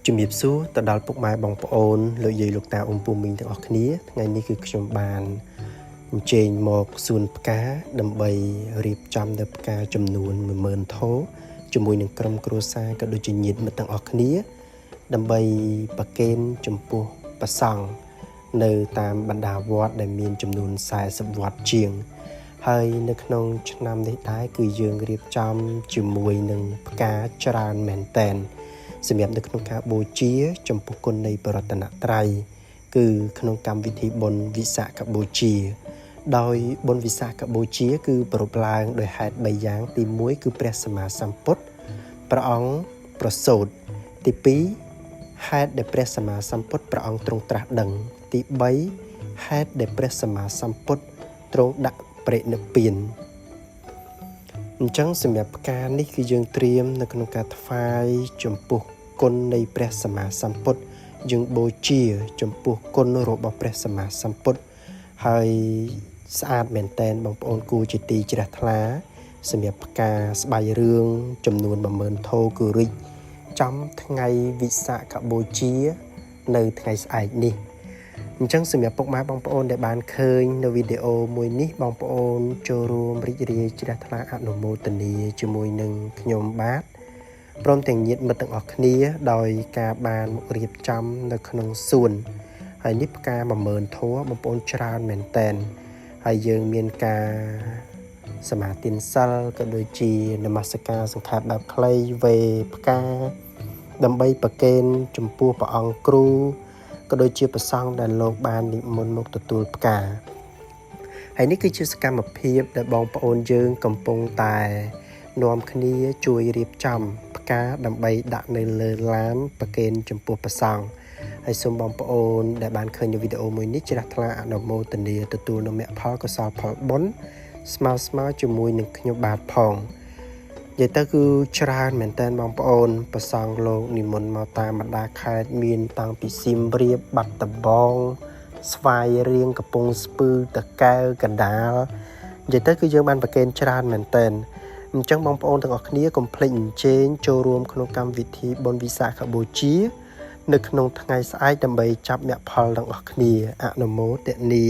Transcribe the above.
ជំរាបសួរទៅដល់ពុកម៉ែបងប្អូនលោកយាយលោកតាអ៊ំពូមីងទាំងអស់គ្នាថ្ងៃនេះគឺខ្ញុំបានអញ្ជើញមកសួនផ្កាដើម្បីរៀបចំនៅផ្កាចំនួន10000ថោជាមួយនឹងក្រុមគ្រួសារក៏ដូចជាញាតិមិត្តទាំងអស់គ្នាដើម្បីប្រគេនចំពោះព្រះសង្ឃនៅតាមបណ្ដាវត្តដែលមានចំនួន40វត្តជាងហើយនៅក្នុងឆ្នាំនេះដែរគឺយើងរៀបចំជាមួយនឹងផ្កាច្រើនមែនតែនសម្រាប់នៅក្នុងការបូជាចំពោះគុណនៃបរតនត្រ័យគឺក្នុងកម្មវិធីបុណ្យវិសាខបូជាដោយបុណ្យវិសាខបូជាគឺប្រពឡើងដោយហេតុ3យ៉ាងទី1គឺព្រះសម្មាសម្ពុទ្ធព្រះអង្គប្រសូតទី2ហេតុដែលព្រះសម្មាសម្ពុទ្ធព្រះអង្គទ្រង់ត្រាស់ដឹងទី3ហេតុដែលព្រះសម្មាសម្ពុទ្ធទ្រង់ដាក់បរិនិព្វានអញ្ចឹងសម្រាប់ផ្កានេះគឺយើងត្រៀមនៅក្នុងការថ្វាយចំពោះគុណនៃព្រះសម្មាសម្ពុទ្ធយើងបូជាចំពោះគុណរបស់ព្រះសម្មាសម្ពុទ្ធហើយស្អាតមែនតែនបងប្អូនគួរជាទីជ្រះថ្លាសម្រាប់ផ្កាស្បៃរឿងចំនួន10000ថោគឺរីកចំថ្ងៃវិសាខបូជានៅថ្ងៃស្អែកនេះអញ្ចឹងសម្រាប់ពុកម៉ែបងប្អូនដែលបានឃើញនៅវីដេអូមួយនេះបងប្អូនចូលរួមរីករាយជ្រះថ្លាអនុមោទនាជាមួយនឹងខ្ញុំបាទព្រមទាំងញាតិមិត្តទាំងអស់គ្នាដោយការបានមករៀបចំនៅក្នុងសួនហើយនេះផ្កា10000ធัวបងប្អូនច្រើនមែនតែនហើយយើងមានការសមាទានសិលក៏ដូចជានមស្ការសង្ខេបបែបខ្លីវេផ្កាដើម្បីប្រគេនចំពោះព្រះអង្គគ្រូក៏ដូចជាព្រះសង្ឃដែលលោកបាននិមន្តមកទទួលផ្កាហើយនេះគឺជាសកម្មភាពដែលបងប្អូនយើងកំពុងតែនាំគ្នាជួយរៀបចំផ្កាដើម្បីដាក់នៅលើឡានប្រគេនចំពោះព្រះសង្ឃហើយសូមបងប្អូនដែលបានឃើញនៅវីដេអូមួយនេះជ្រះថ្លាអនុមោទនាទទួលនូវមគ្គផលកុសលផលបុណ្យស្មើជាមួយនឹងខ្ញុំបាទផងនិយាយទៅគឺច្រើនមែនតើបងប្អូនព្រះសង្ឃលោកនិមន្តមកតាមបណ្ដាខេត្តមានតាំងពីសៀមរាបបាត់ដំបងស្វាយរៀងកំពង់ស្ពឺតាកែវកណ្ដាលនិយាយទៅគឺយើងបានប្រគេនច្រើនមែនតើអញ្ចឹងបងប្អូនទាំងអស់គ្នាកុំភ្លេចអញ្ជើញចូលរួមក្នុងកម្មវិធីបុណ្យវិសាខបូជានៅក្នុងថ្ងៃស្អែកដើម្បីចាប់មគ្គផលទាំងអស់គ្នាអនុមោទនា